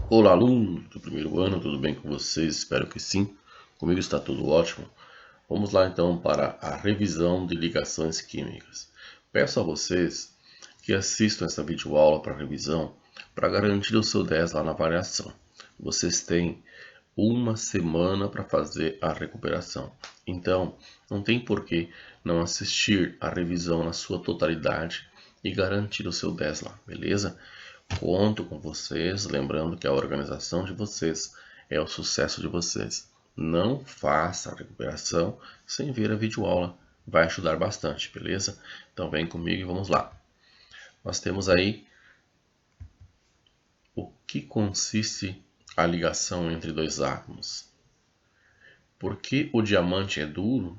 Olá, alunos do primeiro ano, tudo bem com vocês? Espero que sim. Comigo está tudo ótimo. Vamos lá então para a revisão de ligações químicas. Peço a vocês que assistam essa videoaula para revisão para garantir o seu 10 lá na avaliação. Vocês têm uma semana para fazer a recuperação. Então, não tem por que não assistir a revisão na sua totalidade e garantir o seu 10 lá, beleza? Conto com vocês, lembrando que a organização de vocês é o sucesso de vocês. Não faça a recuperação sem ver a videoaula, vai ajudar bastante, beleza? Então vem comigo e vamos lá. Nós temos aí o que consiste a ligação entre dois átomos. Por que o diamante é duro,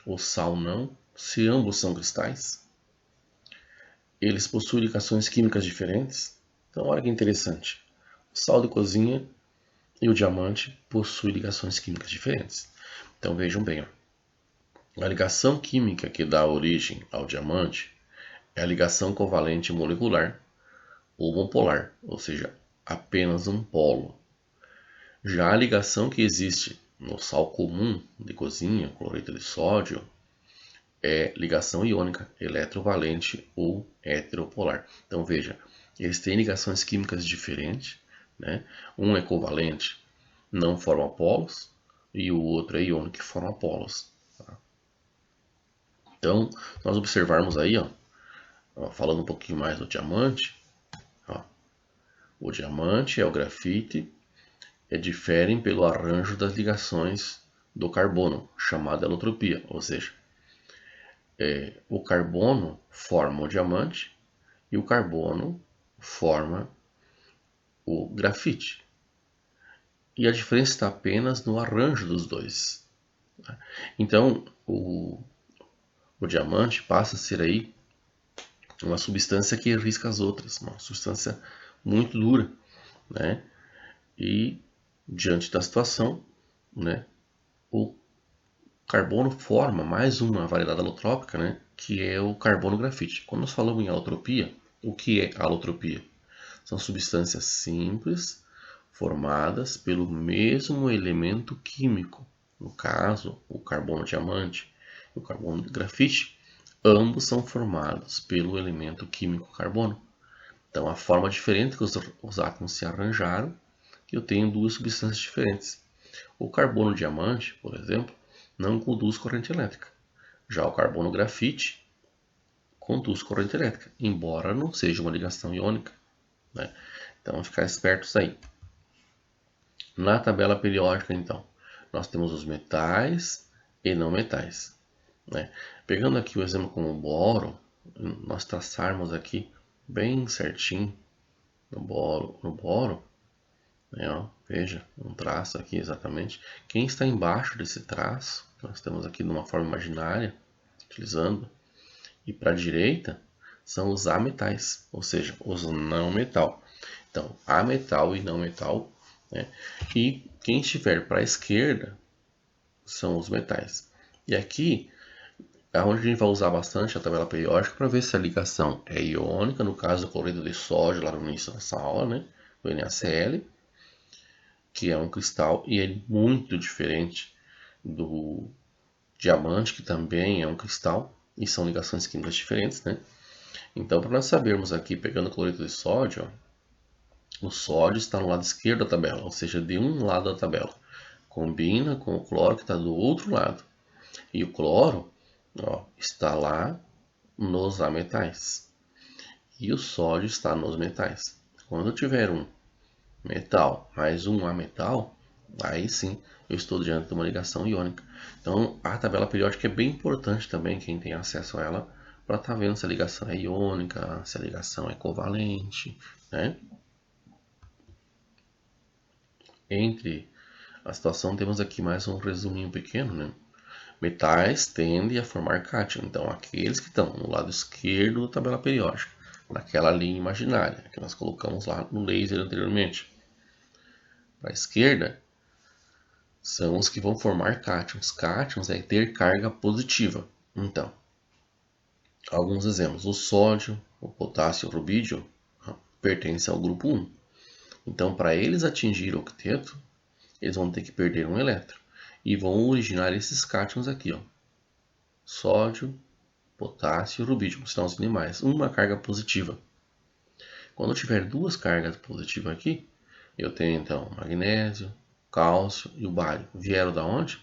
o sal não, se ambos são cristais? Eles possuem ligações químicas diferentes? Então olha que interessante. O sal de cozinha e o diamante possuem ligações químicas diferentes. Então vejam bem, ó. A ligação química que dá origem ao diamante é a ligação covalente molecular ou monopolar, ou seja, apenas um polo. Já a ligação que existe no sal comum de cozinha, cloreto de sódio, é ligação iônica, eletrovalente ou heteropolar. Então veja, eles têm ligações químicas diferentes, né? Um é covalente, não forma polos, e o outro é iônico que forma polos. Tá? Então, nós observarmos aí, ó, falando um pouquinho mais do diamante, ó, o diamante e o grafite diferem pelo arranjo das ligações do carbono, chamada alotropia, ou seja, o carbono forma o diamante e o carbono forma o grafite. E a diferença está apenas no arranjo dos dois. Então, o diamante passa a ser aí uma substância que risca as outras, uma substância muito dura, né? E diante da situação, né, o carbono forma mais uma variedade alotrópica, né, que é o carbono grafite. Quando nós falamos em alotropia, o que é alotropia? São substâncias simples formadas pelo mesmo elemento químico. No caso, o carbono diamante e o carbono grafite, ambos são formados pelo elemento químico carbono. Então, a forma diferente que os átomos se arranjaram, que eu tenho duas substâncias diferentes. O carbono diamante, por exemplo, não conduz corrente elétrica. Já o carbono grafite conduz corrente elétrica, embora não seja uma ligação iônica, né? Então, ficar espertos aí. Na tabela periódica, então, nós temos os metais e não metais, né? Pegando aqui o exemplo como o boro, nós traçarmos aqui bem certinho no boro, né, ó, veja, um traço aqui exatamente. Quem está embaixo desse traço, nós temos aqui numa forma imaginária, utilizando, e para a direita são os ametais, ou seja, os não metal. Então, ametal e não metal, né? E quem estiver para a esquerda são os metais. E aqui é onde a gente vai usar bastante a tabela periódica para ver se a ligação é iônica, no caso do cloreto de sódio, lá no início dessa aula, né? Do NaCl, que é um cristal e é muito diferente do diamante, que também é um cristal, e são ligações químicas diferentes, né? Então, para nós sabermos aqui, pegando o cloreto de sódio, ó, o sódio está no lado esquerdo da tabela, ou seja, de um lado da tabela. Combina com o cloro que está do outro lado. E o cloro, ó, está lá nos ametais. E o sódio está nos metais. Quando eu tiver um metal mais um ametal, aí sim eu estou diante de uma ligação iônica. Então a tabela periódica é bem importante também, quem tem acesso a ela, para estar vendo se a ligação é iônica, se a ligação é covalente, né? Entre a situação temos aqui mais um resuminho pequeno, né? Metais tendem a formar cátion, então aqueles que estão no lado esquerdo da tabela periódica, naquela linha imaginária que nós colocamos lá no laser anteriormente. Para a esquerda são os que vão formar cátions. Cátions é ter carga positiva. Então, alguns exemplos. O sódio, o potássio e o rubídio pertencem ao grupo 1. Então, para eles atingirem o octeto, eles vão ter que perder um elétron. E vão originar esses cátions aqui, ó. Sódio, potássio e rubídio, que são os animais. Uma carga positiva. Quando eu tiver duas cargas positivas aqui, eu tenho então magnésio, cálcio e o bário. Vieram da onde?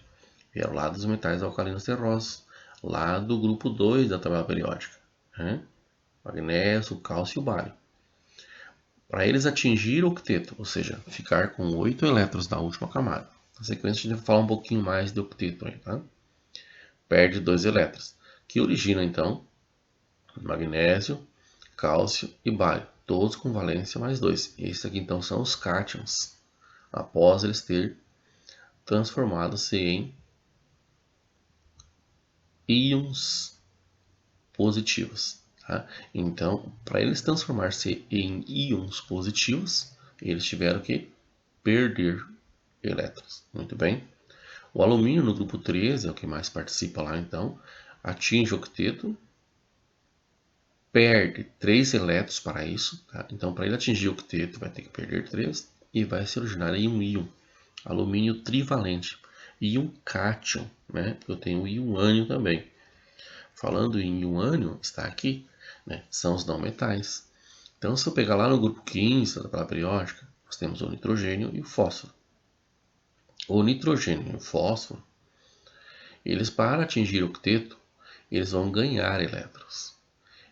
Vieram lá dos metais alcalinos terrosos, lá do grupo 2 da tabela periódica. Né? Magnésio, cálcio e o bário. Para eles atingirem o octeto, ou seja, ficar com 8 elétrons na última camada. Na sequência a gente vai falar um pouquinho mais de octeto aí, tá? Perde 2 elétrons, que origina então magnésio, cálcio e bário, todos com valência mais 2. Esses aqui então são os cátions, após eles ter transformado-se em íons positivos. Tá? Então, para eles transformar-se em íons positivos, eles tiveram que perder elétrons. Muito bem. O alumínio no grupo 13, é o que mais participa lá então, atinge o octeto, perde 3 elétrons para isso. Tá? Então, para ele atingir o octeto, vai ter que perder 3 e vai se originar em um íon, alumínio trivalente. E um cátion, né? Eu tenho o íon ânion também. Falando em íon ânion, está aqui, né? São os não metais. Então, se eu pegar lá no grupo 15 da tabela periódica, nós temos o nitrogênio e o fósforo. O nitrogênio e o fósforo, eles para atingir o octeto, eles vão ganhar elétrons.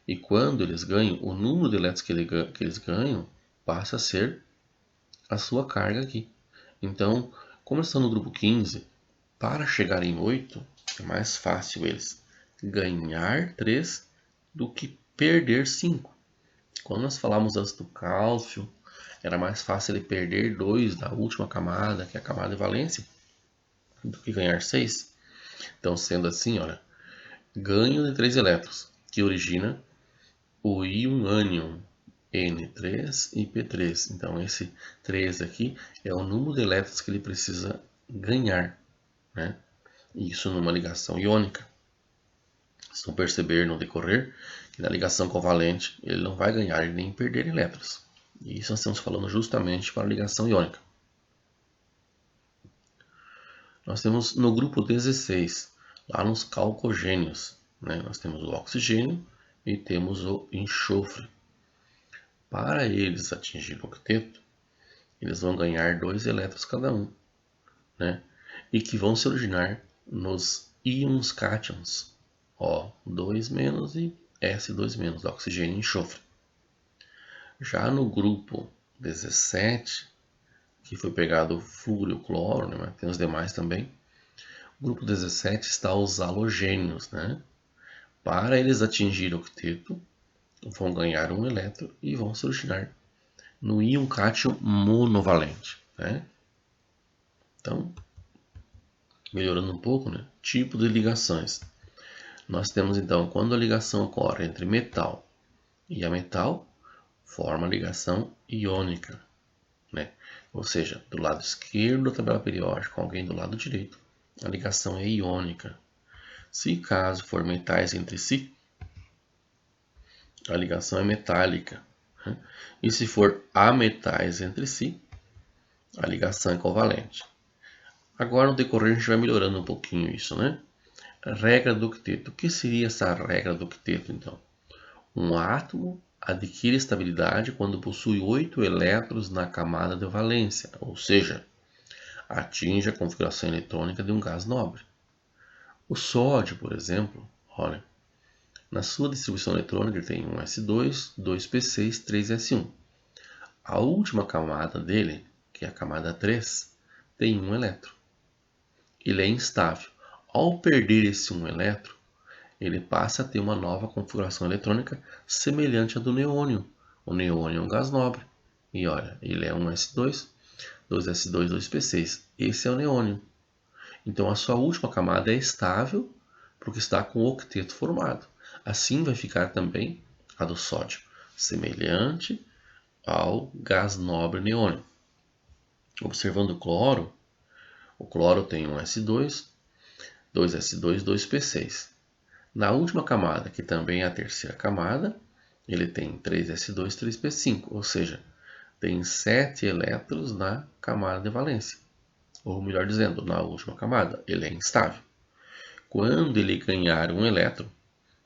E quando eles ganham, o número de elétrons que eles ganham passa a ser a sua carga aqui. Então, como eles estão no grupo 15, para chegar em 8, é mais fácil eles ganhar 3 do que perder 5. Quando nós falamos antes do cálcio, era mais fácil ele perder 2 da última camada, que é a camada de valência, do que ganhar 6. Então, sendo assim, olha, ganho de 3 elétrons, que origina o íon ânion, N3 e P3. Então, esse 3 aqui é o número de elétrons que ele precisa ganhar, né? Isso numa ligação iônica. Vocês vão perceber no decorrer que na ligação covalente ele não vai ganhar nem perder elétrons. E isso nós estamos falando justamente para a ligação iônica. Nós temos no grupo 16, lá nos calcogênios, né? Nós temos o oxigênio e temos o enxofre. Para eles atingirem o octeto, eles vão ganhar 2 elétrons cada um, né? E que vão se originar nos íons cátions, O2- e S2- oxigênio e enxofre. Já no grupo 17, que foi pegado o fúrio e o cloro, né? Mas tem os demais também. No grupo 17 está os halogênios, né? Para eles atingirem o octeto, vão ganhar um elétron e vão se originar no íon cátion monovalente, né? Então, melhorando um pouco, né? Tipo de ligações. Nós temos então, quando a ligação ocorre entre metal e ametal, forma a ligação iônica, né? Ou seja, do lado esquerdo da tabela periódica com alguém do lado direito, a ligação é iônica. Se caso for metais entre si, a ligação é metálica, né? E se for ametais entre si, a ligação é covalente. Agora, no decorrer, a gente vai melhorando um pouquinho isso, né? Regra do octeto. O que seria essa regra do octeto, então? Um átomo adquire estabilidade quando possui 8 elétrons na camada de valência, ou seja, atinge a configuração eletrônica de um gás nobre. O sódio, por exemplo, olha, na sua distribuição eletrônica ele tem um S2, 2P6, 3S1. A última camada dele, que é a camada 3, tem um elétron. Ele é instável. Ao perder esse um elétron, ele passa a ter uma nova configuração eletrônica semelhante à do neônio. O neônio é um gás nobre. E olha, ele é um S2, 2S2, 2P6. Esse é o neônio. Então a sua última camada é estável porque está com o octeto formado. Assim vai ficar também a do sódio, semelhante ao gás nobre neônio. Observando o cloro tem um S2, 2S2, 2P6. Na última camada, que também é a terceira camada, ele tem 3S2, 3P5, ou seja, tem 7 elétrons na camada de valência. Ou melhor dizendo, na última camada, ele é instável. Quando ele ganhar um elétron,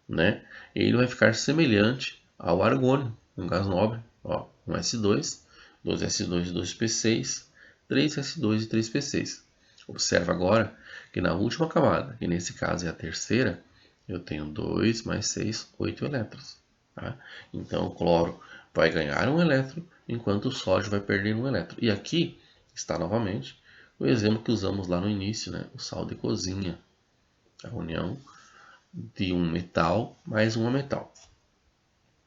né, ele vai ficar semelhante ao argônio, um gás nobre. Ó, um S2, 2S2 e 2P6, 3S2 e 3P6. Observa agora que na última camada, que nesse caso é a terceira, eu tenho 2 mais 6, 8 elétrons. Tá? Então o cloro vai ganhar um elétron, enquanto o sódio vai perder um elétron. E aqui está novamente o exemplo que usamos lá no início, né? O sal de cozinha. A união de um metal mais um metal.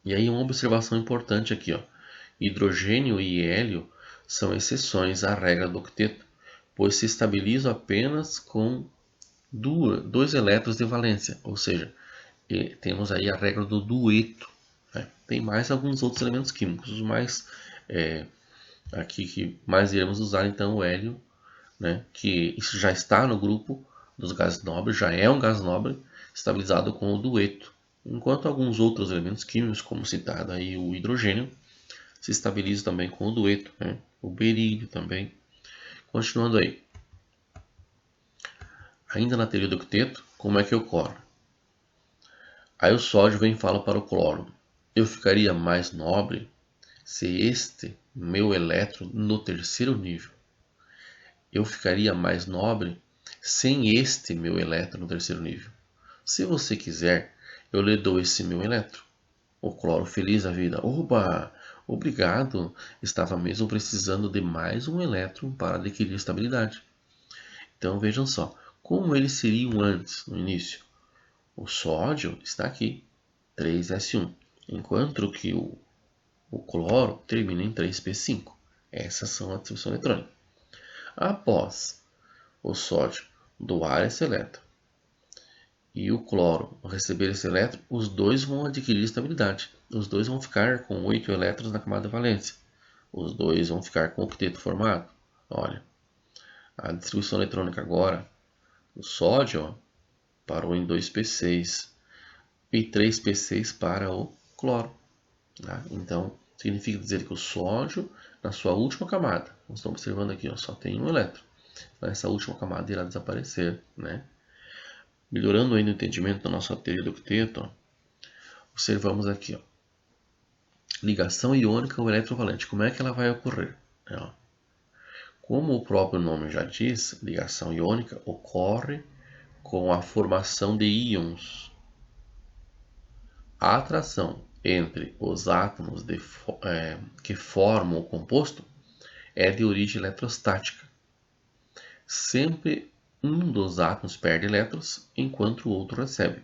E aí uma observação importante aqui, ó. Hidrogênio e hélio são exceções à regra do octeto, pois se estabilizam apenas com dois elétrons de valência, ou seja, temos aí a regra do dueto. Né? Tem mais alguns outros elementos químicos, os mais aqui que mais iremos usar então o hélio, né? Que isso já está no grupo dos gases nobres, já é um gás nobre estabilizado com o dueto, enquanto alguns outros elementos químicos, como citado aí o hidrogênio, se estabilizam também com o dueto, né? O berílio também. Continuando aí, ainda na teoria do octeto, como é que ocorre? Aí o sódio vem e fala para o cloro: eu ficaria mais nobre se este meu elétron no terceiro nível. Eu ficaria mais nobre sem este meu elétron no terceiro nível. Se você quiser, eu lhe dou esse meu elétron. O cloro feliz da vida: oba, obrigado, estava mesmo precisando de mais um elétron para adquirir estabilidade. Então vejam só, como eles seriam antes, no início. O sódio está aqui, 3S1, enquanto que o cloro termina em 3P5. Essas são a distribuição eletrônica. Após o sódio doar esse elétron e o cloro receber esse elétron, os dois vão adquirir estabilidade. Os dois vão ficar com 8 elétrons na camada de valência. Os dois vão ficar com o octeto formado. Olha, a distribuição eletrônica agora, o sódio ó, parou em 2P6 e 3P6 para o cloro. Tá? Então, significa dizer que o sódio, na sua última camada, nós estamos observando aqui, ó, só tem um elétron. Nessa última camada irá desaparecer, né? Melhorando ainda o entendimento da nossa teoria do octeto, ó, observamos aqui, ó, ligação iônica ou eletrovalente. Como é que ela vai ocorrer? Ó, como o próprio nome já diz, ligação iônica ocorre com a formação de íons. A atração entre os átomos que formam o composto é de origem eletrostática. Sempre um dos átomos perde elétrons, enquanto o outro recebe.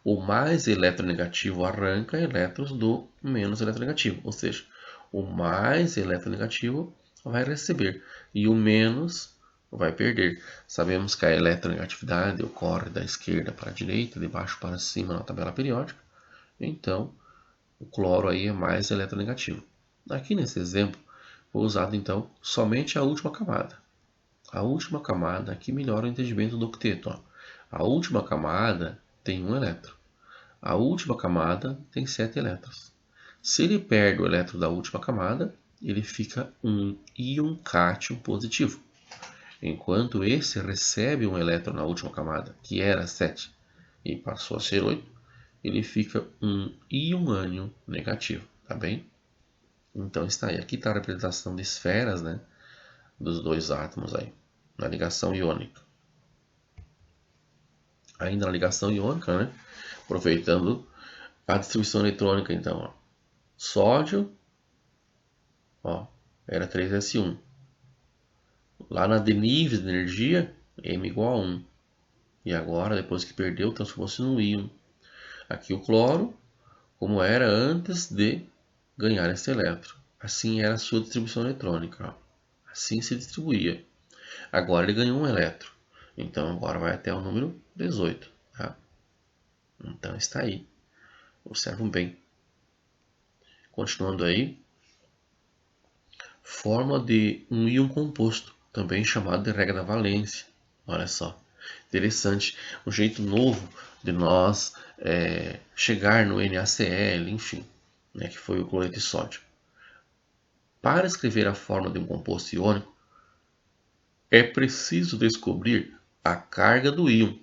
O mais eletronegativo arranca elétrons do menos eletronegativo, ou seja, o mais eletronegativo vai receber e o menos vai perder. Sabemos que a eletronegatividade ocorre da esquerda para a direita, de baixo para cima na tabela periódica, então o cloro aí é mais eletronegativo. Aqui nesse exemplo, foi usado então somente a última camada. A última camada aqui melhora o entendimento do octeto. Ó. A última camada tem um elétron. A última camada tem 7 elétrons. Se ele perde o elétron da última camada, ele fica um íon cátion positivo. Enquanto esse recebe um elétron na última camada, que era 7, e passou a ser 8, ele fica um íon ânion negativo, tá bem? Então está aí. Aqui está a representação de esferas, né, dos dois átomos aí, na ligação iônica. Ainda na ligação iônica, né, aproveitando a distribuição eletrônica, então, ó, sódio, ó, era 3S1. Lá na de níveis de energia, M igual a 1. E agora, depois que perdeu, transformou-se num íon. Aqui o cloro, como era antes de ganhar esse elétron. Assim era a sua distribuição eletrônica. Ó. Assim se distribuía. Agora ele ganhou um elétron. Então agora vai até o número 18. Tá? Então está aí. Observam bem. Continuando aí. Fórmula de um íon composto, também chamado de regra da valência. Olha só. Interessante. Um jeito novo de nós chegar no NaCl, enfim. Né, que foi o cloreto de sódio. Para escrever a fórmula de um composto iônico, é preciso descobrir a carga do íon,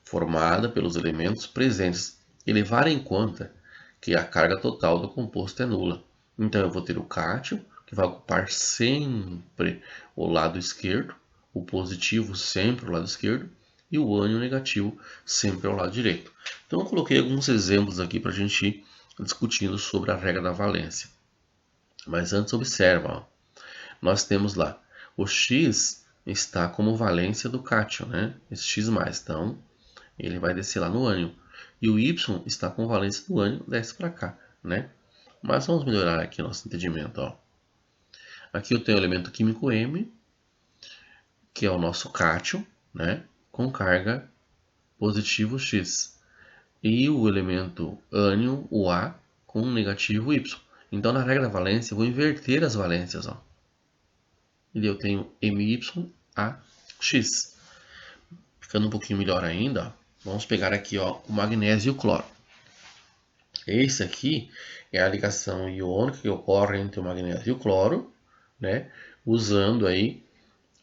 formada pelos elementos presentes, e levar em conta que a carga total do composto é nula. Então eu vou ter o cátion, que vai ocupar sempre o lado esquerdo, o positivo sempre ao lado esquerdo, e o ânion negativo sempre ao lado direito. Então eu coloquei alguns exemplos aqui para a gente ir discutindo sobre a regra da valência. Mas antes observa, ó, nós temos lá o X está como valência do cátion, né? Esse X+, então ele vai descer lá no ânion. E o Y está com valência do ânion, desce para cá, né? Mas vamos melhorar aqui nosso entendimento, ó. Aqui eu tenho o elemento químico M, que é o nosso cátion, né? Com carga positivo X. E o elemento ânion, o A, com negativo Y. Então na regra da valência eu vou inverter as valências, ó. E eu tenho MyAX. Ficando um pouquinho melhor ainda, ó, vamos pegar aqui, ó, o magnésio e o cloro. Esse aqui é a ligação iônica que ocorre entre o magnésio e o cloro, né, usando aí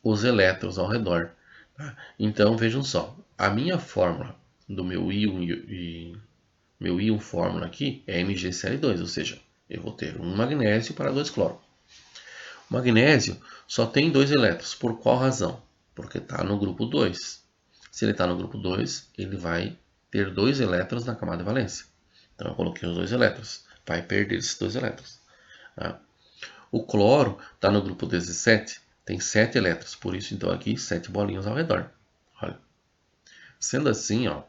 os elétrons ao redor. Tá? Então vejam só, a minha fórmula do meu íon fórmula aqui é MgCl2, ou seja, eu vou ter um magnésio para 2 cloro. O magnésio só tem 2 elétrons, por qual razão? Porque está no grupo 2. Se ele está no grupo 2, ele vai ter 2 elétrons na camada de valência. Então eu coloquei os 2 elétrons, vai perder esses 2 elétrons. Tá? O cloro está no grupo 17, tem 7 elétrons, por isso então aqui 7 bolinhas ao redor. Olha. Sendo assim, ó,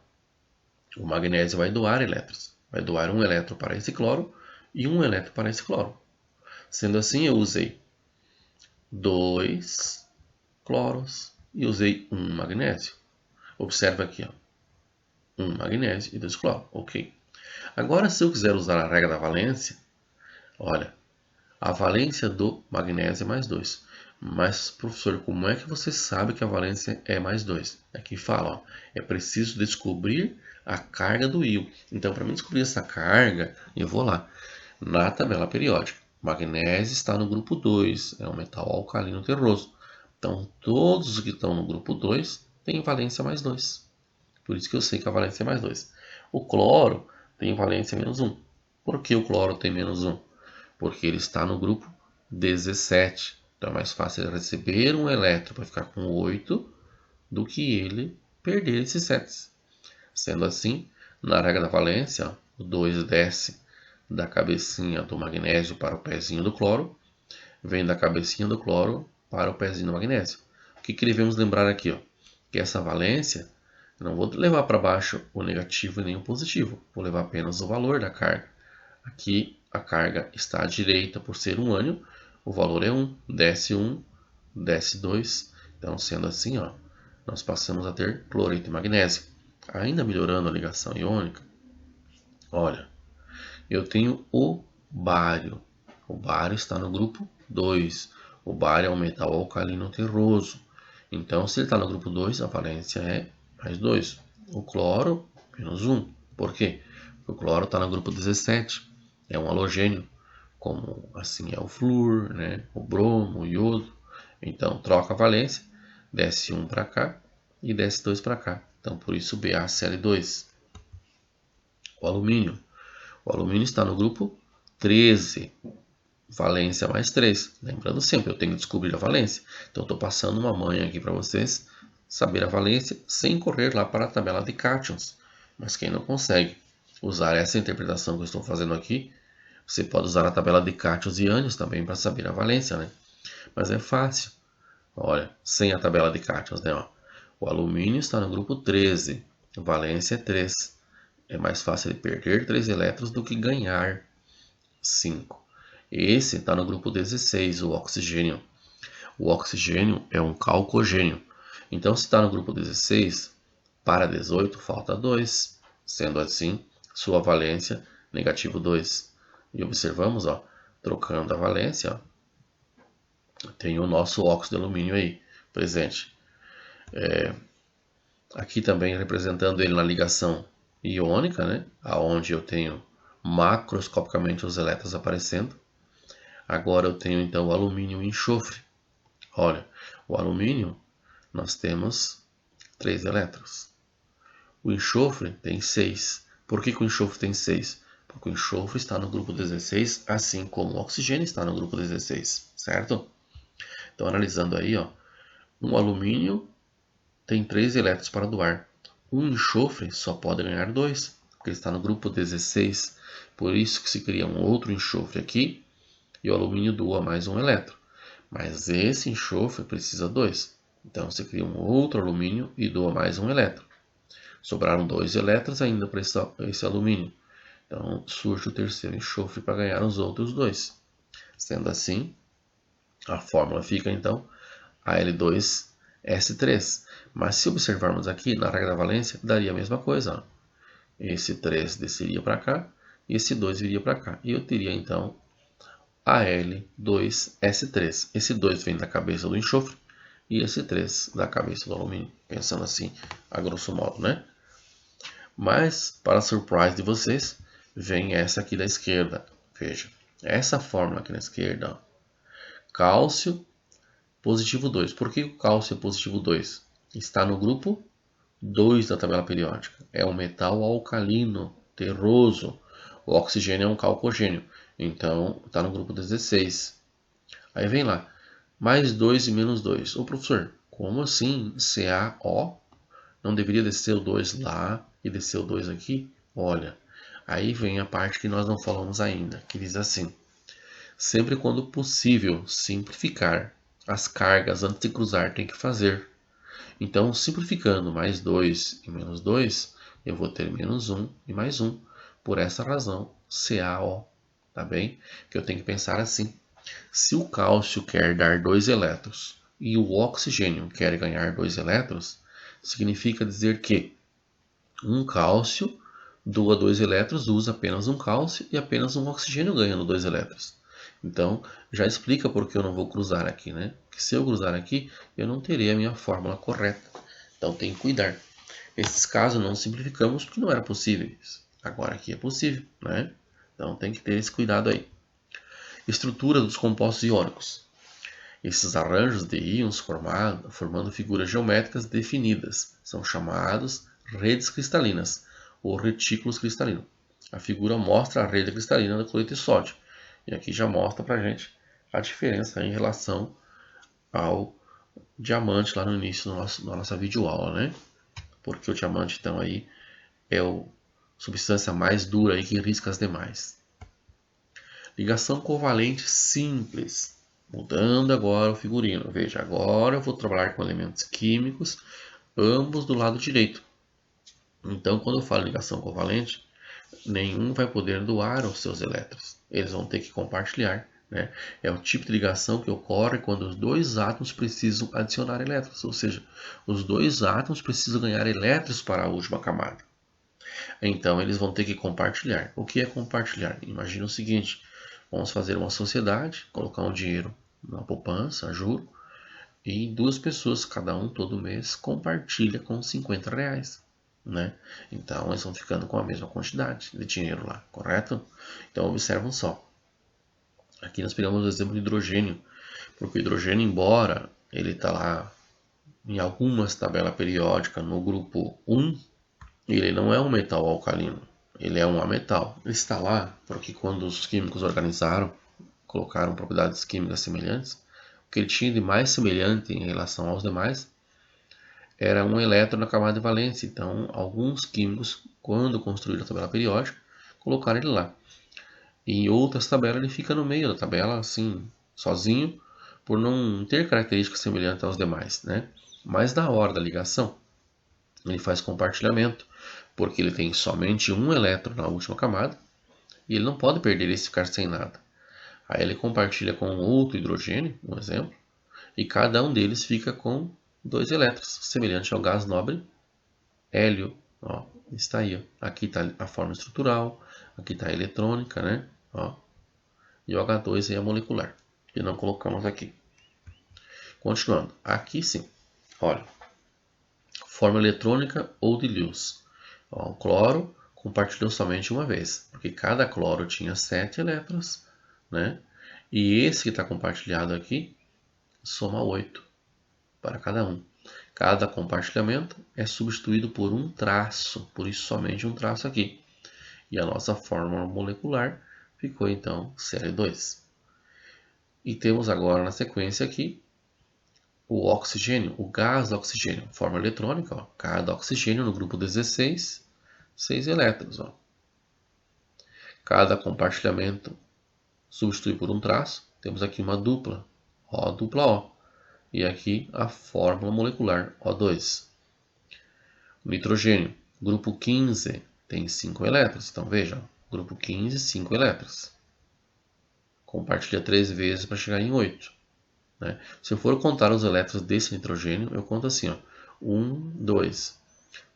o magnésio vai doar elétrons. Vai doar um elétron para esse cloro e um elétron para esse cloro. Sendo assim, eu usei 2 cloros e usei um magnésio. Observa aqui, ó, um magnésio e 2 cloro, ok. Agora, se eu quiser usar a regra da valência, olha, a valência do magnésio é mais 2. Mas, professor, como é que você sabe que a valência é mais 2? Aqui fala, ó, é preciso descobrir a carga do íon. Então, para mim descobrir essa carga, eu vou lá na tabela periódica. Magnésio está no grupo 2, é um metal alcalino terroso. Então, todos os que estão no grupo 2 têm valência mais 2. Por isso que eu sei que a valência é mais 2. O cloro tem valência menos 1. Por que o cloro tem menos 1? Porque ele está no grupo 17. Então é mais fácil ele receber um elétron para ficar com 8 do que ele perder esses 7. Sendo assim, na regra da valência, o 2 desce da cabecinha do magnésio para o pezinho do cloro, vem da cabecinha do cloro para o pezinho do magnésio. O que devemos lembrar aqui? Ó? Que essa valência, eu não vou levar para baixo o negativo e nem o positivo, vou levar apenas o valor da carga. Aqui a carga está à direita por ser um ânion, o valor é 1, desce 2. Então, sendo assim, ó, nós passamos a ter cloreto e magnésio. Ainda melhorando a ligação iônica, olha, eu tenho o bário. O bário está no grupo 2. O bário é um metal alcalino terroso. Então, se ele está no grupo 2, a valência é mais 2. O cloro, menos 1. Por quê? Porque o cloro está no grupo 17. É um halogênio, como assim é o flúor, né? O bromo, o iodo. Então, troca a valência, desce 1 para cá e desce 2 para cá. Então, por isso BaCl2. O alumínio. O alumínio está no grupo 13. Valência mais 3. Lembrando sempre, eu tenho que descobrir a valência. Então, estou passando uma manha aqui para vocês saber a valência sem correr lá para a tabela de cátions. Mas quem não consegue usar essa interpretação que eu estou fazendo aqui, você pode usar a tabela de cátions e ânions também para saber a valência, né? Mas é fácil. Olha, sem a tabela de cátions, né? Ó, o alumínio está no grupo 13. Valência é 3. É mais fácil ele perder 3 elétrons do que ganhar 5. Esse está no grupo 16, o oxigênio. O oxigênio é um calcogênio. Então, se está no grupo 16, para 18 falta 2. Sendo assim, sua valência, negativo 2. E observamos, ó, trocando a valência, ó, tem o nosso óxido de alumínio aí, presente. Aqui também representando ele na ligação iônica, né, aonde eu tenho macroscopicamente os elétrons aparecendo. Agora eu tenho então o alumínio e o enxofre. Olha, o alumínio nós temos 3 elétrons. O enxofre tem 6. Por que o enxofre tem 6? Porque o enxofre está no grupo 16, assim como o oxigênio está no grupo 16, certo? Então, analisando aí, ó, um alumínio tem 3 elétrons para doar. Um enxofre só pode ganhar 2, porque ele está no grupo 16. Por isso que se cria um outro enxofre aqui, e o alumínio doa mais um elétron. Mas esse enxofre precisa 2. Então, você cria um outro alumínio e doa mais um elétron. Sobraram 2 elétrons ainda para esse alumínio. Então, surge o terceiro enxofre para ganhar os outros 2. Sendo assim, a fórmula fica, então, Al2S3. Mas se observarmos aqui, na regra da valência, daria a mesma coisa. Ó. Esse 3 desceria para cá e esse 2 viria para cá. E eu teria, então, Al2S3. Esse 2 vem da cabeça do enxofre e esse 3 da cabeça do alumínio. Pensando assim, a grosso modo, né? Mas, para surprise de vocês, vem essa aqui da esquerda. Veja, essa fórmula aqui na esquerda, ó. Cálcio positivo 2. Por que o cálcio é positivo 2? Está no grupo 2 da tabela periódica. É um metal alcalino, terroso. O oxigênio é um calcogênio. Então, está no grupo 16. Aí vem lá, mais 2 e menos 2. Ô professor, como assim CaO? Não deveria descer o 2 lá e descer o 2 aqui? Olha, aí vem a parte que nós não falamos ainda, que diz assim: sempre quando possível simplificar as cargas antes de cruzar tem que fazer. Então, simplificando mais 2 e menos 2, eu vou ter menos 1 e mais 1. Por essa razão, CaO. Tá bem? Que eu tenho que pensar assim. Se o cálcio quer dar 2 elétrons e o oxigênio quer ganhar 2 elétrons, significa dizer que um cálcio doa 2 elétrons, usa apenas um cálcio e apenas um oxigênio ganhando 2 elétrons. Então, já explica por que eu não vou cruzar aqui, né? Porque se eu cruzar aqui, eu não terei a minha fórmula correta. Então, tem que cuidar. Nesses casos, não simplificamos porque não era possível. Agora aqui é possível, né? Então, tem que ter esse cuidado aí. Estrutura dos compostos iônicos. Esses arranjos de íons formando figuras geométricas definidas são chamados redes cristalinas ou retículos cristalinos. A figura mostra a rede cristalina do cloreto de sódio. E aqui já mostra para a gente a diferença em relação ao diamante lá no início da nossa videoaula, né? Porque o diamante, então, aí é a substância mais dura aí que risca as demais. Ligação covalente simples. Mudando agora o figurino. Veja, agora eu vou trabalhar com elementos químicos, ambos do lado direito. Então, quando eu falo ligação covalente, nenhum vai poder doar os seus elétrons. Eles vão ter que compartilhar. Né? É o tipo de ligação que ocorre quando os dois átomos precisam adicionar elétrons. Ou seja, os dois átomos precisam ganhar elétrons para a última camada. Então, eles vão ter que compartilhar. O que é compartilhar? Imagina o seguinte. Vamos fazer uma sociedade, colocar um dinheiro na poupança, juro, e 2 pessoas, cada um todo mês, compartilha com 50 reais. Né? Então, eles vão ficando com a mesma quantidade de dinheiro lá, correto? Então, observam só. Aqui nós pegamos o exemplo do hidrogênio, porque o hidrogênio, embora ele está lá em algumas tabelas periódicas no grupo 1, ele não é um metal alcalino. Ele é um ametal. Ele está lá porque quando os químicos organizaram, colocaram propriedades químicas semelhantes, o que ele tinha de mais semelhante em relação aos demais era um elétron na camada de valência. Então, alguns químicos, quando construíram a tabela periódica, colocaram ele lá. E em outras tabelas ele fica no meio da tabela, assim, sozinho, por não ter características semelhantes aos demais, né? Mas na hora da ligação, ele faz compartilhamento, porque ele tem somente um elétron na última camada e ele não pode perder esse e ficar sem nada. Aí ele compartilha com outro hidrogênio, um exemplo, e cada um deles fica com 2 elétrons, semelhante ao gás nobre hélio. Ó, está aí. Ó. Aqui está a forma estrutural, aqui está a eletrônica, né? Ó. E o H2 é a molecular, que não colocamos aqui. Continuando, aqui sim, olha, forma eletrônica ou de Lewis. Ó, o cloro compartilhou somente uma vez, porque cada cloro tinha 7 elétrons, né? E esse que está compartilhado aqui soma 8 para cada um. Cada compartilhamento é substituído por um traço, por isso somente um traço aqui. E a nossa fórmula molecular ficou então Cl2. E temos agora na sequência aqui o oxigênio, o gás oxigênio, forma eletrônica, ó, cada oxigênio no grupo 16, 6 elétrons. Ó. Cada compartilhamento substitui por um traço, temos aqui uma dupla, O dupla O, e aqui a fórmula molecular, O2. O nitrogênio, grupo 15, tem 5 elétrons, então veja, grupo 15, 5 elétrons. Compartilha 3 vezes para chegar em 8. Né? Se eu for contar os elétrons desse nitrogênio, eu conto assim, ó, 1, 2,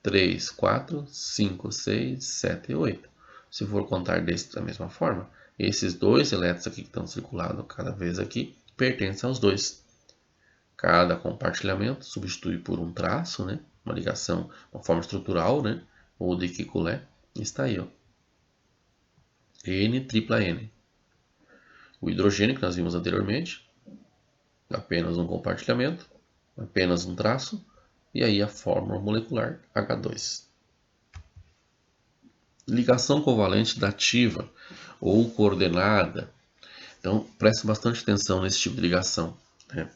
3, 4, 5, 6, 7 e 8. Se eu for contar desse da mesma forma, esses dois elétrons aqui que estão circulando cada vez aqui, pertencem aos dois. Cada compartilhamento substitui por um traço, né? Uma ligação, uma forma estrutural, né? Ou de Kekulé, está aí, ó. N tripla N. O hidrogênio que nós vimos anteriormente, apenas um compartilhamento, apenas um traço, e aí a fórmula molecular H2. Ligação covalente dativa ou coordenada. Então, preste bastante atenção nesse tipo de ligação. Né?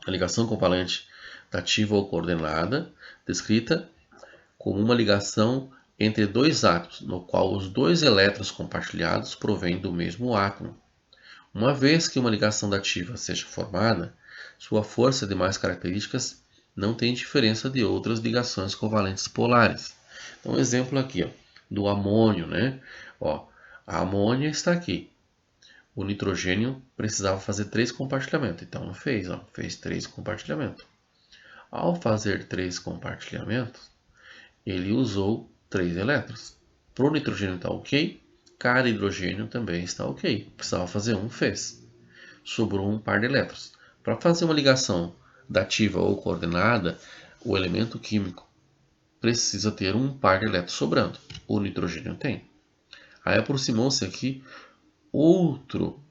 A ligação covalente dativa ou coordenada, descrita como uma ligação entre dois átomos, no qual os dois elétrons compartilhados provêm do mesmo átomo. Uma vez que uma ligação dativa seja formada, sua força e demais características não têm diferença de outras ligações covalentes polares. Então, um exemplo aqui, ó, do amônio, né? Ó, a amônia está aqui. O nitrogênio precisava fazer 3 compartilhamentos, então não fez, ó, fez 3 compartilhamentos. Ao fazer 3 compartilhamentos, ele usou 3 elétrons. Para o nitrogênio está ok, cada hidrogênio também está ok. Precisava fazer um, fez. Sobrou um par de elétrons. Para fazer uma ligação dativa ou coordenada, o elemento químico precisa ter um par de elétrons sobrando. O nitrogênio tem. Aí aproximou-se aqui outro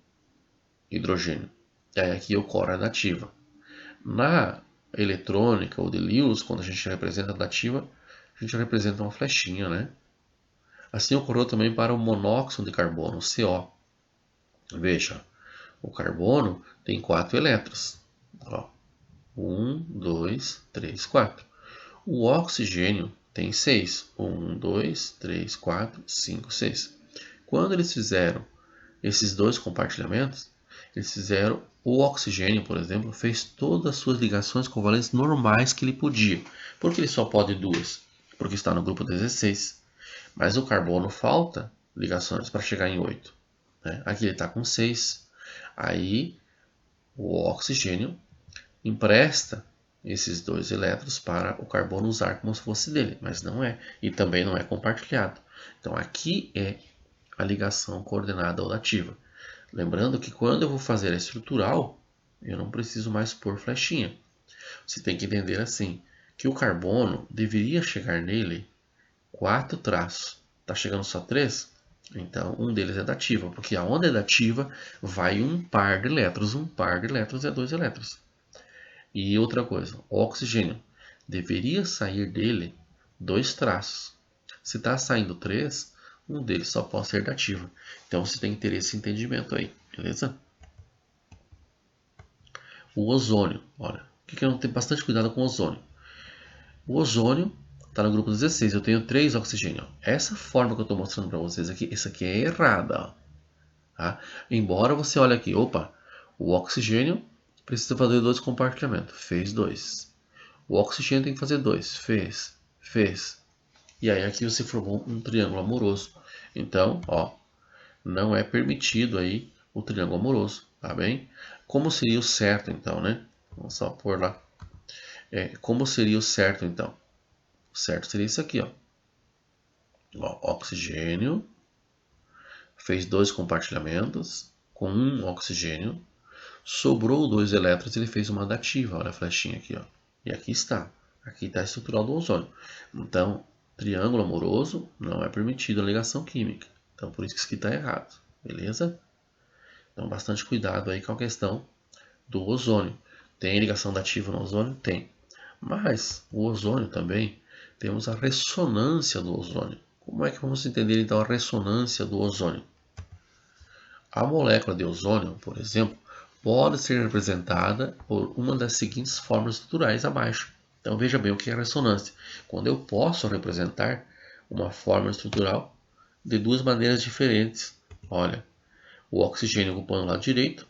hidrogênio. E aí aqui ocorre a dativa. Na eletrônica ou de Lewis, quando a gente representa a dativa, a gente representa uma flechinha, né? Assim ocorreu também para o monóxido de carbono, o CO. Veja, o carbono tem 4 elétrons. Ó, 1, 2, 3, 4. O oxigênio tem 6. 1, 2, 3, 4, 5, 6. Quando eles fizeram esses dois compartilhamentos, eles fizeram o oxigênio, por exemplo, fez todas as suas ligações covalentes normais que ele podia. Por que ele só pode 2? Porque está no grupo 16. Mas o carbono falta ligações para chegar em 8. Né? Aqui ele está com 6. Aí o oxigênio empresta esses 2 elétrons para o carbono usar como se fosse dele, mas não é. E também não é compartilhado. Então aqui é a ligação coordenada ou dativa. Lembrando que quando eu vou fazer a estrutural, eu não preciso mais pôr flechinha. Você tem que entender assim, que o carbono deveria chegar nele 4 traços. Está chegando só 3? Então, um deles é dativa, porque aonde é dativa, vai um par de elétrons. Um par de elétrons é 2 elétrons. E outra coisa, o oxigênio deveria sair dele 2 traços. Se está saindo 3, um deles só pode ser dativa. Então você tem que ter esse entendimento aí, beleza? O ozônio, olha, o que eu não tenho bastante cuidado com o ozônio? O ozônio está no grupo 16, eu tenho 3 oxigênio. Essa forma que eu estou mostrando para vocês aqui, essa aqui é errada. Tá? Embora você olhe aqui, opa, o oxigênio precisa fazer 2 compartilhamentos, fez 2. O oxigênio tem que fazer 2, fez. E aí aqui você formou um triângulo amoroso. Então, ó, não é permitido aí o triângulo amoroso, tá bem? Como seria o certo então, né? Vamos só pôr lá. Como seria o certo então? O certo seria isso aqui, ó. Oxigênio, fez 2 compartilhamentos com um oxigênio, sobrou 2 elétrons, ele fez uma dativa, olha a flechinha aqui, ó. E aqui está a estrutural do ozônio. Então, triângulo amoroso não é permitido a ligação química. Então, por isso que isso aqui está errado, beleza? Então, bastante cuidado aí com a questão do ozônio. Tem ligação dativa no ozônio? Tem. Mas o ozônio também, temos a ressonância do ozônio. Como é que vamos entender então a ressonância do ozônio? A molécula de ozônio, por exemplo, pode ser representada por uma das seguintes formas estruturais abaixo. Então veja bem o que é ressonância. Quando eu posso representar uma forma estrutural de duas maneiras diferentes. Olha, o oxigênio ocupando o lado direito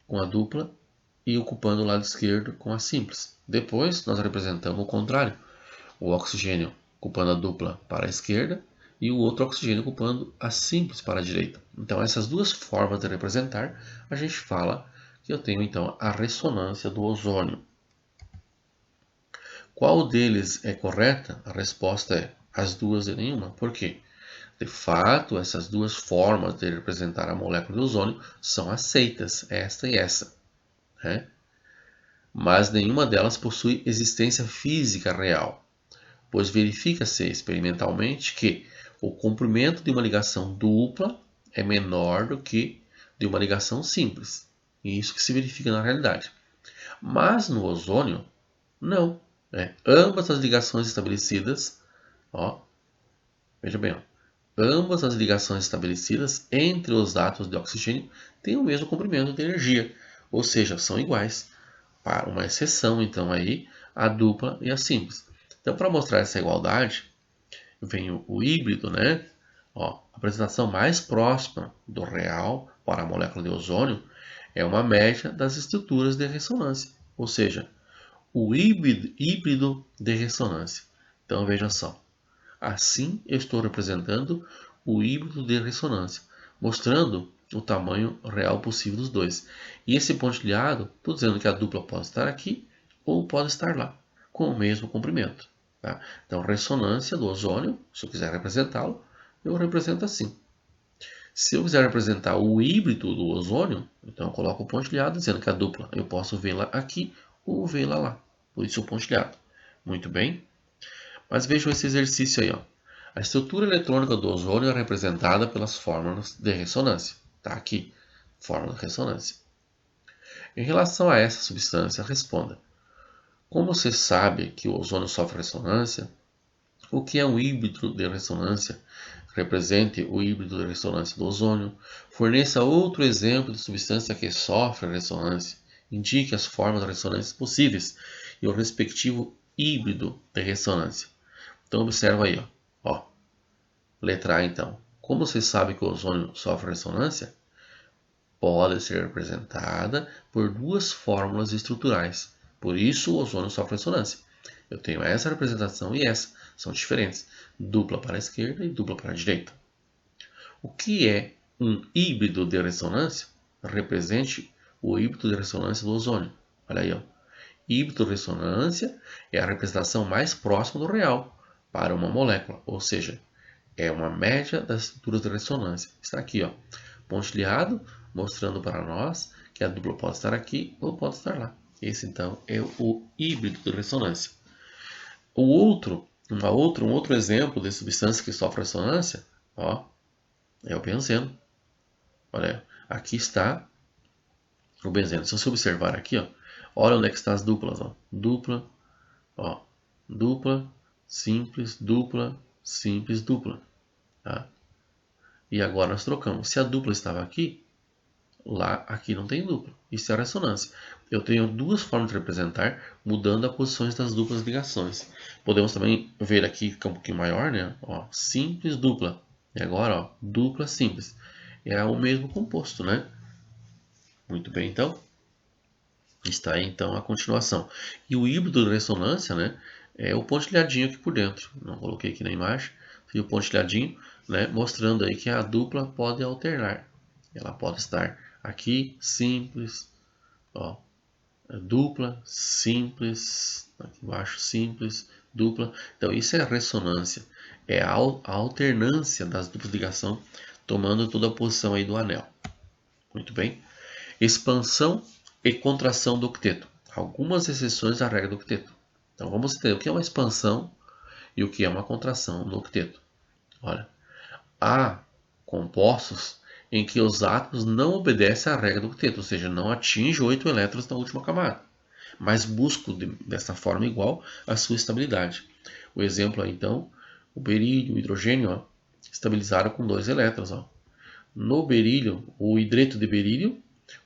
com a dupla e ocupando o lado esquerdo com a simples. Depois nós representamos o contrário, o oxigênio ocupando a dupla para a esquerda e o outro oxigênio ocupando a simples para a direita. Então essas duas formas de representar, a gente fala que eu tenho então a ressonância do ozônio. Qual deles é correta? A resposta é as duas e nenhuma. Por quê? De fato, essas duas formas de representar a molécula de ozônio são aceitas, esta e essa, né? Mas nenhuma delas possui existência física real, pois verifica-se experimentalmente que o comprimento de uma ligação dupla é menor do que de uma ligação simples. E isso que se verifica na realidade. Mas no ozônio, não. Ambas as ligações estabelecidas, veja bem, ambas as ligações estabelecidas entre os átomos de oxigênio têm o mesmo comprimento de energia, ou seja, são iguais. Para uma exceção, então, aí, a dupla e a simples. Então, para mostrar essa igualdade, vem o híbrido, né? A apresentação mais próxima do real para a molécula de ozônio é uma média das estruturas de ressonância, ou seja, o híbrido de ressonância. Então, veja só. Assim, eu estou representando o híbrido de ressonância, mostrando o tamanho real possível dos dois. E esse pontilhado, estou dizendo que a dupla pode estar aqui ou pode estar lá, com o mesmo comprimento. Tá? Então, ressonância do ozônio, se eu quiser representá-lo, eu represento assim. Se eu quiser representar o híbrido do ozônio, então eu coloco o pontilhado dizendo que a dupla eu posso vê-la aqui ou vê-la lá. Por isso o pontilhado. Muito bem. Mas vejam esse exercício aí. A estrutura eletrônica do ozônio é representada pelas fórmulas de ressonância. Está aqui, fórmula de ressonância. Em relação a essa substância, responda. Como você sabe que o ozônio sofre ressonância? O que é um híbrido de ressonância? Represente o híbrido de ressonância do ozônio. Forneça outro exemplo de substância que sofre ressonância. Indique as formas de ressonância possíveis e o respectivo híbrido de ressonância. Então observa aí, letra A então. Como você sabe que o ozônio sofre ressonância? Pode ser representada por duas fórmulas estruturais. Por isso o ozônio sofre ressonância. Eu tenho essa representação e essa. São diferentes. Dupla para a esquerda e dupla para a direita. O que é um híbrido de ressonância? Represente o híbrido de ressonância do ozônio. Olha aí, Híbrido de ressonância é a representação mais próxima do real para uma molécula, ou seja, é uma média das estruturas de ressonância. Está aqui, pontilhado, mostrando para nós que a dupla pode estar aqui ou pode estar lá. Esse, então, é o híbrido de ressonância. Um outro exemplo de substância que sofre ressonância, é o benzeno. Olha, aqui está o benzeno. Se você observar aqui, olha onde é que estão as duplas. Dupla, dupla, simples, dupla, simples, dupla. Tá? E agora nós trocamos. Se a dupla estava aqui, aqui não tem dupla. Isso é a ressonância. Eu tenho duas formas de representar, mudando as posições das duplas ligações. Podemos também ver aqui, que é um pouquinho maior, né? Simples, dupla. E agora, dupla, simples. É o mesmo composto, né? Muito bem, então. Está aí, então, a continuação. E o híbrido de ressonância, né? É o pontilhadinho aqui por dentro. Não coloquei aqui na imagem. E o pontilhadinho, né? Mostrando aí que a dupla pode alternar. Ela pode estar aqui, simples, dupla, simples, aqui embaixo, simples, dupla. Então, isso é ressonância. É a alternância das duplas de ligação, tomando toda a posição aí do anel. Muito bem. Expansão e contração do octeto. Algumas exceções à regra do octeto. Então, vamos entender o que é uma expansão e o que é uma contração no octeto. Olha, há compostos em que os átomos não obedecem à regra do octeto, ou seja, não atingem 8 elétrons na última camada, mas buscam dessa forma igual a sua estabilidade. O exemplo aí, então, o berílio, o hidrogênio, ó, estabilizaram com 2 elétrons. Ó. No berílio, o hidreto de berílio,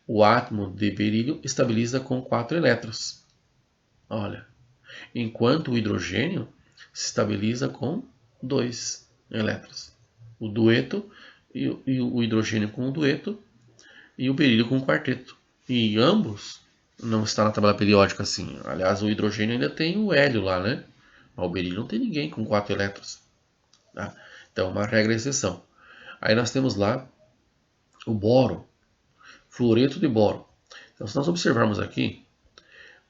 o átomo de berílio estabiliza com 4 elétrons. Olha, enquanto o hidrogênio se estabiliza com 2 elétrons. O dueto e o hidrogênio com o dueto e o berílio com o quarteto. E ambos não estão na tabela periódica assim. Aliás, o hidrogênio ainda tem o hélio lá, né? Mas o berílio não tem ninguém com 4 elétrons. Tá? Então, uma regra é exceção. Aí nós temos lá o boro, fluoreto de boro. Então, se nós observarmos aqui,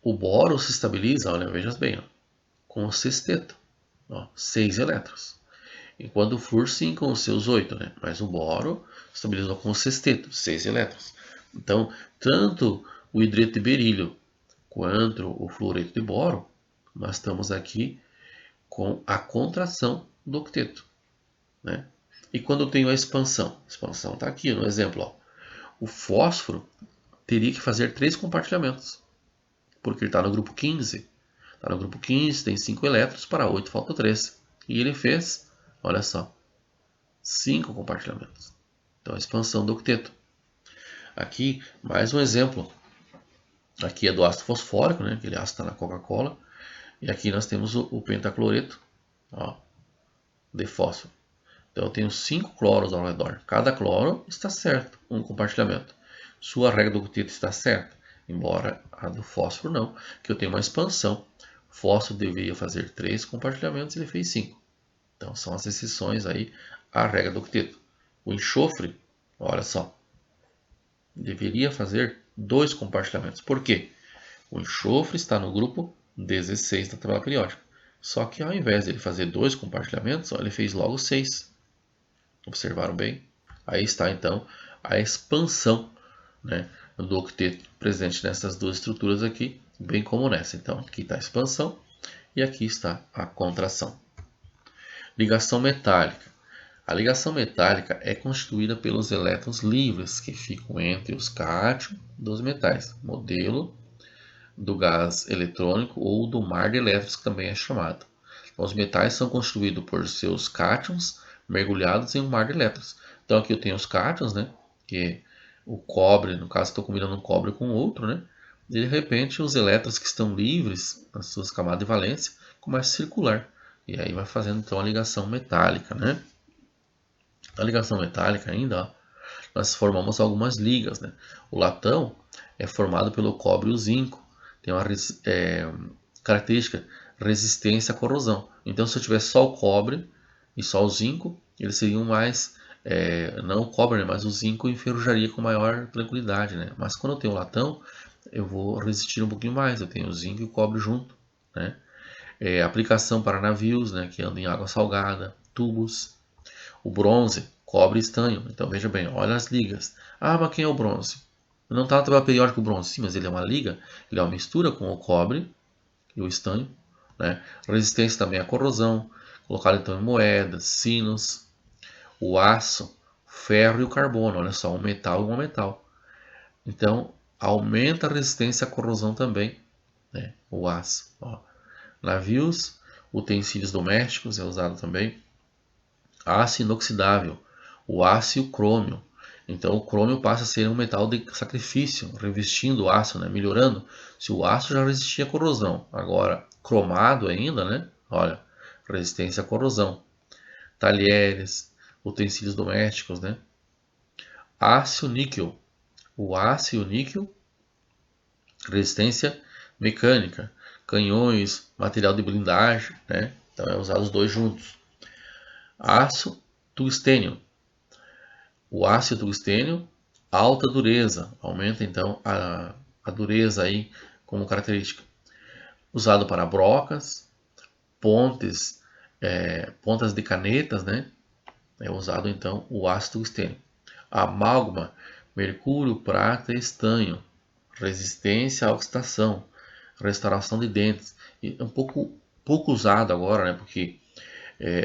o boro se estabiliza, olha, veja bem, ó, com o sexteto, ó, 6 elétrons. Enquanto o flúor sim com os seus 8, né? Mas o boro estabilizou com o sexteto, 6 elétrons. Então, tanto o hidreto de berílio quanto o fluoreto de boro, nós estamos aqui com a contração do octeto, né? E quando eu tenho a expansão está aqui no exemplo, ó. O fósforo teria que fazer 3 compartilhamentos, porque ele está no grupo 15. Está no grupo 15, tem 5 elétrons, para 8 falta 3. E ele fez, olha só, 5 compartilhamentos. Então, a expansão do octeto. Aqui, mais um exemplo. Aqui é do ácido fosfórico, né? Aquele ácido está na Coca-Cola. E aqui nós temos o pentacloreto, ó, de fósforo. Então, eu tenho 5 cloros ao redor. Cada cloro está certo, um compartilhamento. Sua regra do octeto está certa, embora a do fósforo não, que eu tenho uma expansão. O fósforo deveria fazer 3 compartilhamentos e ele fez 5. Então, são as exceções aí à regra do octeto. O enxofre, olha só, deveria fazer 2 compartilhamentos. Por quê? O enxofre está no grupo 16 da tabela periódica. Só que ao invés de ele fazer 2 compartilhamentos, ó, ele fez logo 6. Observaram bem? Aí está então a expansão, né, do octeto presente nessas duas estruturas aqui, bem como nessa. Então aqui está a expansão e aqui está a contração. Ligação metálica. A ligação metálica é constituída pelos elétrons livres que ficam entre os cátions dos metais, modelo do gás eletrônico ou do mar de elétrons, que também é chamado. Então, os metais são constituídos por seus cátions mergulhados em um mar de elétrons. Então aqui eu tenho os cátions, né, que é o cobre, no caso estou combinando um cobre com outro, né, e de repente os elétrons que estão livres nas suas camadas de valência começam a circular. E aí vai fazendo então a ligação metálica, né? Na ligação metálica ainda, ó, nós formamos algumas ligas, né? O latão é formado pelo cobre e o zinco. Tem uma característica resistência à corrosão. Então, se eu tivesse só o cobre e só o zinco, eles seriam mais, não o cobre, né, mas o zinco enferrujaria com maior tranquilidade, né? Mas quando eu tenho o latão, eu vou resistir um pouquinho mais. Eu tenho o zinco e o cobre junto, né? Aplicação para navios, né, que andam em água salgada, tubos. O bronze, cobre e estanho. Então veja bem, olha as ligas. Ah, mas quem é o bronze? Não está na tabela periódica o bronze, sim, mas ele é uma liga, ele é uma mistura com o cobre e o estanho, né? Resistência também à corrosão, colocado então em moedas, sinos, o aço, o ferro e o carbono, olha só, um metal e um metal. Então aumenta a resistência à corrosão também, né? O aço. Ó. Navios, utensílios domésticos é usado também. Aço inoxidável, o aço e o crômio. Então o crômio passa a ser um metal de sacrifício, revestindo o aço, né? Melhorando. Se o aço já resistia à corrosão, agora cromado ainda, né? Olha, resistência à corrosão. Talheres, utensílios domésticos, né? Aço níquel. O aço e o níquel, resistência mecânica. Canhões, material de blindagem, né? Então é usado os dois juntos. Aço tungstênio. O aço e o tungstênio, alta dureza, aumenta então a dureza aí como característica. Usado para brocas, pontes, pontas de canetas, né? É usado então o aço tungstênio. Amálgama, mercúrio, prata e estanho. Resistência à oxidação, restauração de dentes. E é um pouco usado agora, né? Porque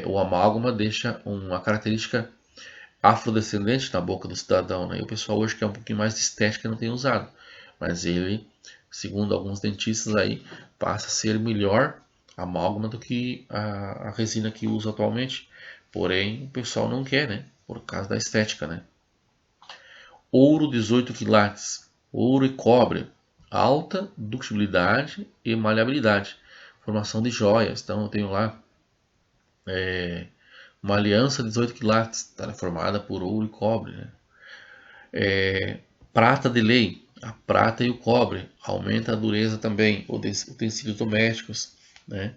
o amálgama deixa uma característica afrodescendente na boca do cidadão, né? E o pessoal hoje quer um pouquinho mais de estética não tem usado. Mas ele, segundo alguns dentistas aí, passa a ser melhor amálgama do que a resina que usa atualmente. Porém, o pessoal não quer, né? Por causa da estética, né? Ouro 18 quilates, ouro e cobre, alta ductibilidade e maleabilidade, formação de joias. Então eu tenho lá uma aliança 18 quilates, tá, formada por ouro e cobre, né? Prata de lei, a prata e o cobre, aumenta a dureza também, utensílios domésticos, né?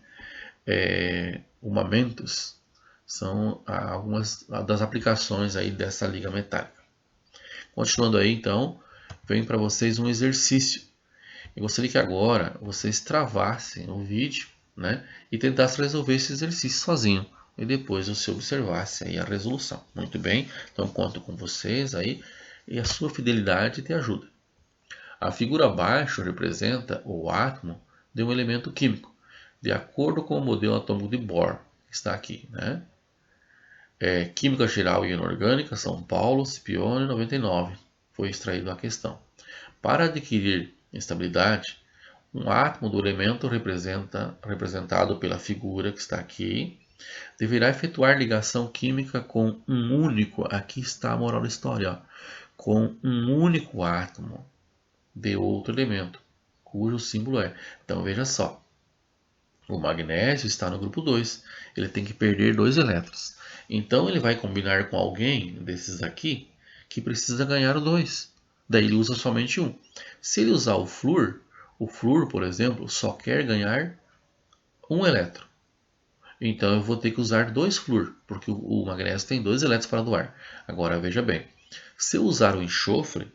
Ornamentos, são algumas das aplicações aí dessa liga metálica. Continuando aí, então, vem para vocês um exercício. Eu gostaria que agora vocês travassem o vídeo, né, e tentassem resolver esse exercício sozinho. E depois você observasse aí a resolução. Muito bem, então conto com vocês aí e a sua fidelidade te ajuda. A figura abaixo representa o átomo de um elemento químico, de acordo com o modelo atômico de Bohr, que está aqui, né? Química Geral e Inorgânica, São Paulo, Scipione, 99. Foi extraído a questão. Para adquirir estabilidade, um átomo do elemento representado pela figura que está aqui, deverá efetuar ligação química com um único, aqui está a moral da história, ó, com um único átomo de outro elemento, cujo símbolo é. Então veja só, o magnésio está no grupo 2, ele tem que perder 2 elétrons. Então ele vai combinar com alguém desses aqui que precisa ganhar o 2. Daí ele usa somente um. Se ele usar o flúor, por exemplo, só quer ganhar um elétron. Então eu vou ter que usar 2 flúor, porque o magnésio tem 2 elétrons para doar. Agora veja bem, se eu usar o enxofre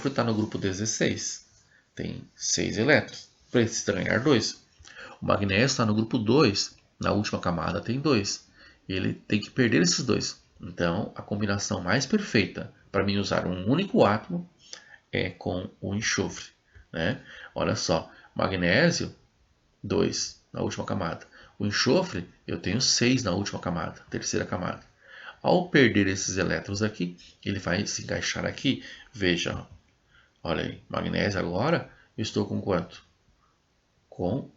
está no grupo 16, tem 6 elétrons, precisa ganhar 2. O magnésio está no grupo 2, na última camada tem 2. Ele tem que perder esses 2. Então, a combinação mais perfeita para mim usar um único átomo é com o enxofre, né? Olha só, magnésio 2 na última camada. O enxofre eu tenho 6 na última camada, terceira camada. Ao perder esses elétrons aqui, ele vai se encaixar aqui. Veja, olha aí, magnésio agora eu estou com quanto? Com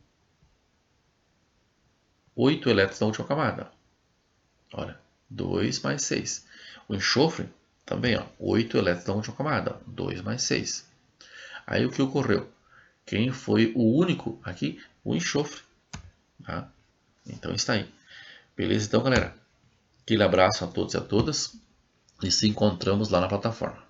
8 elétrons na última camada. Olha, 2 mais 6. O enxofre também, ó, 8 elétrons na última camada. 2 mais 6. Aí o que ocorreu? Quem foi o único aqui? O enxofre. Tá? Então está aí. Beleza? Então, galera, aquele abraço a todos e a todas. E se encontramos lá na plataforma.